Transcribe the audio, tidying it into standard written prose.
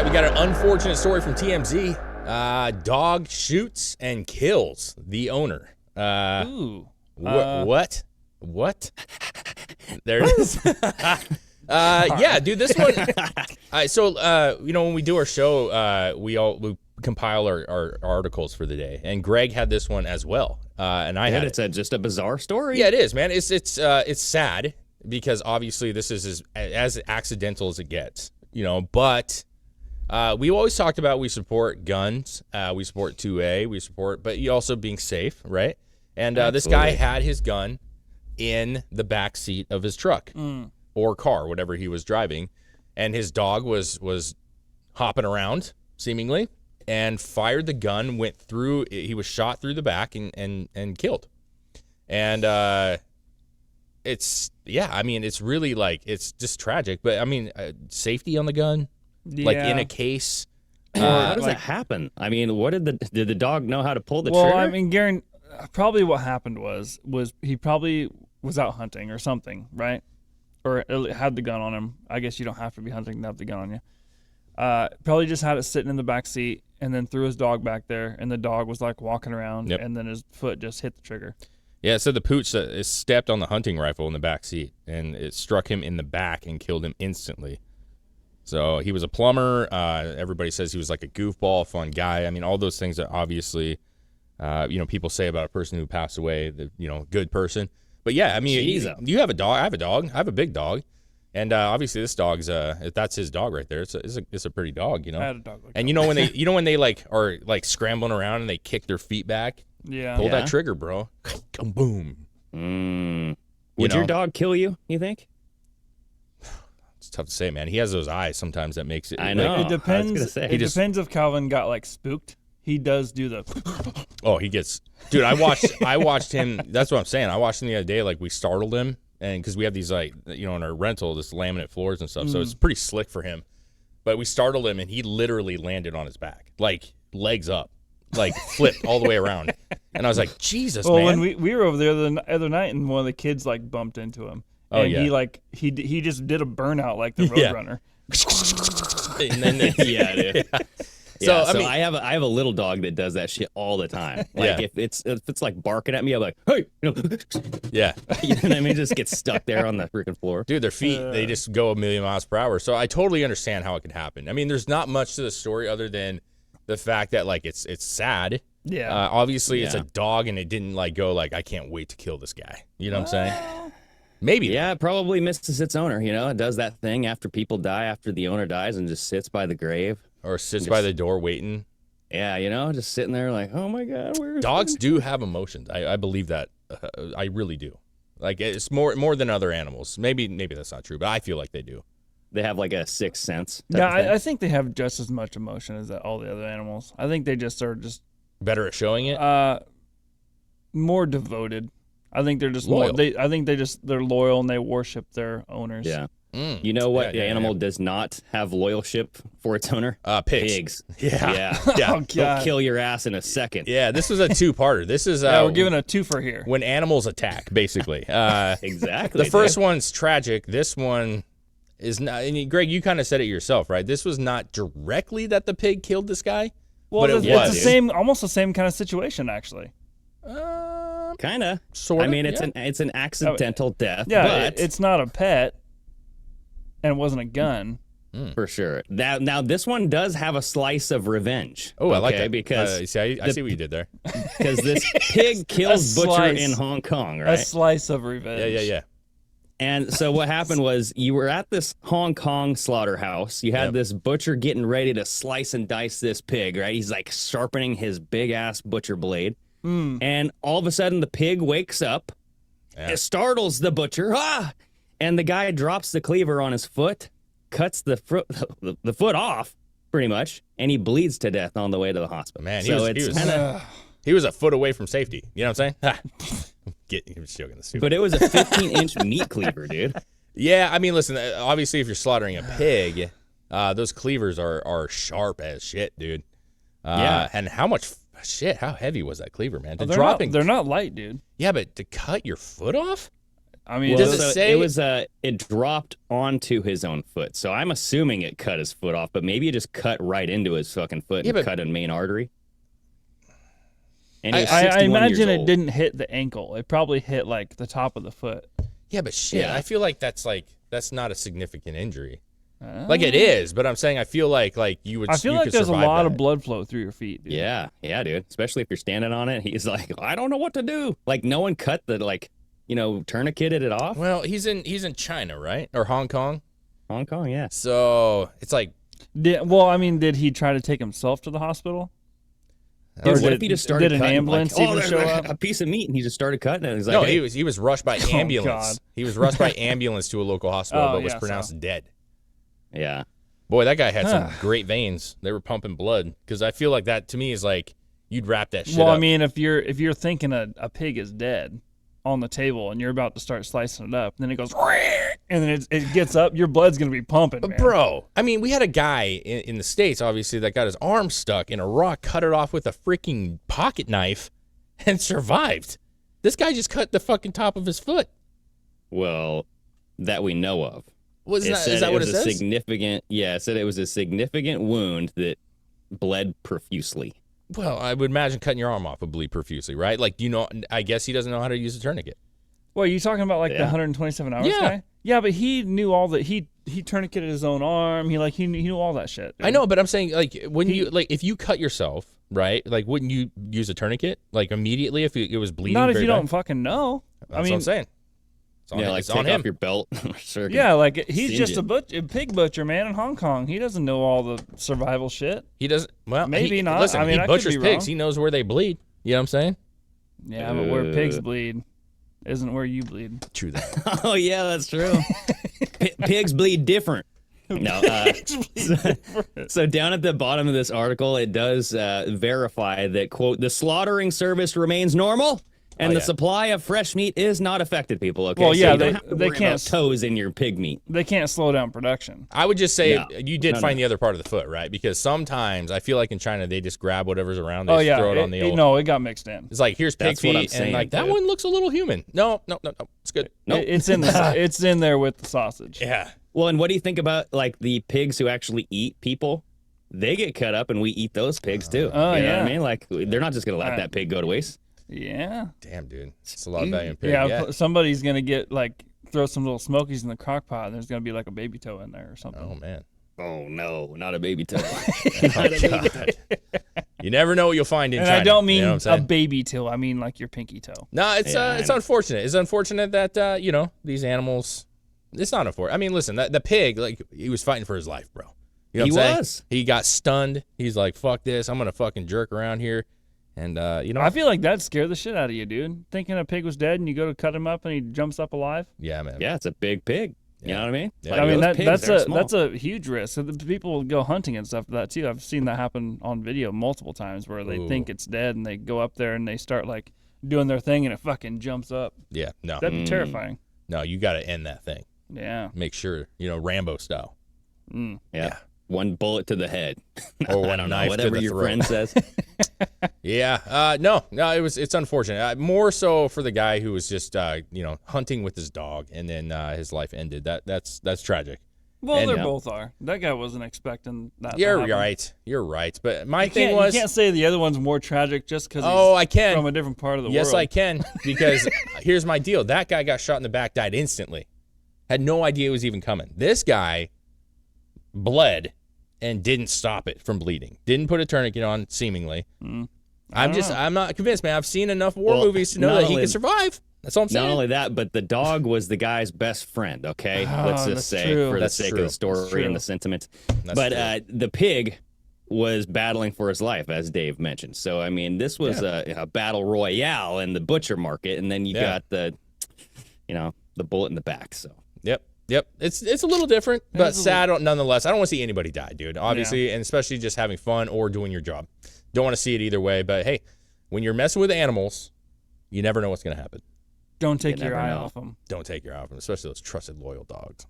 right, we got an unfortunate story from TMZ. Dog shoots and kills the owner. Ooh. What? There it is. Yeah, dude, this one. When we do our show, we compile our articles for the day, and Greg had this one as well. And I had it's just a bizarre story. Yeah, it is, man. It's sad because obviously this is as accidental as it gets, But we always talked about we support guns, we support 2A, but you also being safe, right? And this guy had his gun in the back seat of his truck or car, whatever he was driving, and his dog was hopping around seemingly and fired the gun, went through. He was shot through the back and killed. And it's really it's just tragic. But I mean, safety on the gun, like in a case. How does that happen? I mean, did the dog know how to pull the trigger? trigger? Well, I mean, Garen, probably what happened was he probably was out hunting or something, right? Or had the gun on him. I guess you don't have to be hunting to have the gun on you. Probably just had it sitting in the back seat and then threw his dog back there, and the dog was like walking around, and then his foot just hit the trigger. Yeah, so the pooch stepped on the hunting rifle in the back seat, and it struck him in the back and killed him instantly. So he was a plumber. Everybody says he was like a goofball, fun guy. I mean, all those things that obviously, people say about a person who passed away, good person. But yeah, I mean, you have a dog. I have a dog. I have a big dog. And obviously, this dog's if that's his dog right there, it's a pretty dog, I had a dog like and that. when they like are like scrambling around and they kick their feet back, pull that trigger, bro, boom. Would your dog kill you? You think? It's tough to say, man. He has those eyes sometimes that makes it. I know. It depends. Depends if Calvin got like spooked. He does do the. Oh, he gets. Dude, I watched him. That's what I'm saying. I watched him the other day. Like we startled him. And because we have these, like, in our rental, this laminate floors and stuff, so it's pretty slick for him. But we startled him, and he literally landed on his back, like, legs up, like, flipped all the way around. And I was like, Jesus, man. Well, when we were over there the other night, and one of the kids, like, bumped into him. And he just did a burnout like the Roadrunner. And then, dude. So I have a little dog that does that shit all the time. Like if it's like barking at me, I'm like, hey, yeah, you know what I mean? Just get stuck there on the freaking floor. Dude, their feet they just go a million miles per hour. So I totally understand how it could happen. I mean, there's not much to the story other than the fact that like it's sad. Yeah. Obviously, it's a dog, and it didn't like go like I can't wait to kill this guy. You know what I'm saying? Maybe. Yeah, it probably misses its owner. It does that thing after people die, after the owner dies, and just sits by the grave. Or sits by the door waiting. Yeah, just sitting there like, oh my God, where's dogs do have emotions. I believe that. I really do. Like it's more than other animals. Maybe that's not true, but I feel like they do. They have like a sixth sense. Yeah, I think they have just as much emotion as all the other animals. I think they just are just better at showing it. More devoted. I think they're just loyal. They're loyal and they worship their owners. Yeah. You know what animal does not have loyalship for its owner? Pigs. Yeah. Oh, They'll kill your ass in a second. Yeah, this was a two-parter. This is we're giving a twofer here. When animals attack, basically. Exactly. The first one's tragic. This one is not. And Greg, you kind of said it yourself, right? This was not directly that the pig killed this guy. Well, but it's almost the same kind of situation, actually. Kind of. Sort of. I mean, it's an accidental death. Yeah, but it's not a pet. And it wasn't a gun. For sure. Now, this one does have a slice of revenge. Oh, I like that. Because I see what you did there. Because this pig kills Butcher in Hong Kong, right? A slice of revenge. Yeah. And so what happened was you were at this Hong Kong slaughterhouse. You had this butcher getting ready to slice and dice this pig, right? He's like sharpening his big-ass butcher blade. And all of a sudden, the pig wakes up. It startles the butcher. And the guy drops the cleaver on his foot, cuts the foot off, pretty much, and he bleeds to death on the way to the hospital. Man, he was a foot away from safety. You know what I'm saying? I'm joking. But it was a 15-inch meat cleaver, dude. Yeah, I mean, listen, obviously if you're slaughtering a pig, those cleavers are sharp as shit, dude. And how heavy was that cleaver, man? They're not light, dude. Yeah, but to cut your foot off? I mean, Does it say- it dropped onto his own foot. So I'm assuming it cut his foot off, but maybe it just cut right into his fucking foot and cut a main artary. And he was I 61 imagine years it old. didn't hit the ankle. It probably hit like the top of the foot. Yeah, but shit, Yeah. I feel like that's not a significant injury. Like it is, but I'm saying I feel like you would. I feel you like could there's a survive lot that. of blood flow through your feet, dude. Yeah, dude. Especially if you're standing on it. He's like, I don't know what to do. Like, no one cut the, tourniqueted it off. Well, he's in China, right? Or Hong Kong. Hong Kong, yeah. So it's like, Did he try to take himself to the hospital? Dude, Or what if he just started did an cutting, ambulance like, even there's show up? a piece of meat, and he just started cutting it. He's like, no, hey. he was rushed by ambulance. God. He was rushed by ambulance to a local hospital, Oh, but was yeah, pronounced dead. Yeah. Boy, that guy had some great veins. They were pumping blood. Because I feel like that to me is like you'd wrap that shit Well, up. I mean, if you're thinking a pig is dead on the table and you're about to start slicing it up, and then it goes, and then it gets up, your blood's gonna be pumping, man. Bro, I mean, we had a guy in the States, obviously, that got his arm stuck in a rock, cut it off with a freaking pocket knife, and survived. This guy just cut the fucking top of his foot. Well, that we know of. Is that it what was it a says? significant, it said it was a significant wound that bled profusely. Well, I would imagine cutting your arm off would bleed profusely, right? Like, I guess he doesn't know how to use a tourniquet. Well, you talking about like the Yeah. 127 hours Yeah. guy? Yeah, but he knew all that. He tourniqueted his own arm. He knew all that shit. Dude. I know, but I'm saying, like, if you cut yourself, right? Like, wouldn't you use a tourniquet, like, immediately if it was bleeding? Not if very you don't bad? fucking know. That's what I'm saying. It's on, Yeah, like it's take on him. off your belt. Sure, Yeah, like he's singe just it. a pig butcher, man, in Hong Kong. He doesn't know all the survival shit. He doesn't. Well, Maybe not. Listen, I mean, he I could butchers be pigs. wrong. He knows where they bleed. You know what I'm saying? Yeah, but where pigs bleed isn't where you bleed. True that. Oh yeah, that's true. Pigs bleed different. No. So down at the bottom of this article, it does verify that, quote, the slaughtering service remains normal and Oh, the yeah. supply of fresh meat is not affected, people. Okay. Well, So yeah, you don't they- have to they worry can't about toes in your pig meat. They can't slow down production. I would just say No. you did No, find no. the other part of the foot, right? Because sometimes I feel like in China they just grab whatever's around. They Oh just yeah, throw it on the old. no, it got mixed in. It's like here's pig That's what I'm feet, and saying, like that dude. one looks a little human. No, it's good. Nope. It's in it's in there with the sausage. Yeah. Well, and what do you think about like the pigs who actually eat people? They get cut up, and we eat those pigs too. Oh, you know what yeah. I mean? Like they're not just gonna let that pig go to waste. Yeah. Damn, dude, it's a lot of value in pig. Yeah, Yeah. somebody's gonna get like throw some little smokies in the crock pot, and there's gonna be like a baby toe in there or something. Oh man. Oh no, not a baby toe. Oh, God. You never know what you'll find in And China. I don't mean you know what I'm a saying? baby toe. I mean like your pinky toe. No, it's Yeah, it's I know. unfortunate. It's unfortunate that these animals. It's not unfortunate. I mean, listen, the pig, like, he was fighting for his life, bro. You know He what I'm saying? was. He got stunned. He's like, "Fuck this! I'm gonna fucking jerk around here," and I feel like that'd scare the shit out of you, dude. Thinking a pig was dead and you go to cut him up and he jumps up alive. yeah, man. Yeah, it's a big pig. You know what I mean? Yeah. Like, I mean those pigs, that's they're a small. that's a huge risk. So the people go hunting and stuff for that too. I've seen that happen on video multiple times where they Ooh. think it's dead and they go up there and they start like doing their thing and it fucking jumps up. Yeah, no, That'd be terrifying. no, you got to end that thing. Yeah. Make sure, Rambo style. Yeah. One bullet to the head. Or I one don't know, knife to whatever the your throat. friend says. Yeah, no, it's unfortunate. More so for the guy who was just hunting with his dog, and then his life ended. That's tragic. Well, And, they yeah. both are. That guy wasn't expecting that. to You're happen. right. You're right. But my You thing can't, was, you can't say the other one's more tragic just because oh, I can. from a different part of the world. Yes, I can. Because here's my deal. That guy got shot in the back, died instantly. Had no idea it was even coming. This guy bled and didn't stop it from bleeding. Didn't put a tourniquet on, seemingly. I'm not convinced, man. I've seen enough war Well, movies to know not that he only- can survive. That's all I'm saying. Not only that, but the dog was the guy's best friend, okay? Oh, Let's that's just say, true. for That's the sake true. of the story That's true. and the sentiment. That's But true. the pig was battling for his life, as Dave mentioned. So, I mean, this was a battle royale in the butcher market, and then you got the bullet in the back, so. Yep. It's a little different, but sad nonetheless. I don't want to see anybody die, dude. Obviously, and especially just having fun or doing your job. Don't want to see it either way. But hey, when you're messing with animals, you never know what's going to happen. Don't take You your never eye know. off them. Don't take your eye off them, especially those trusted, loyal dogs.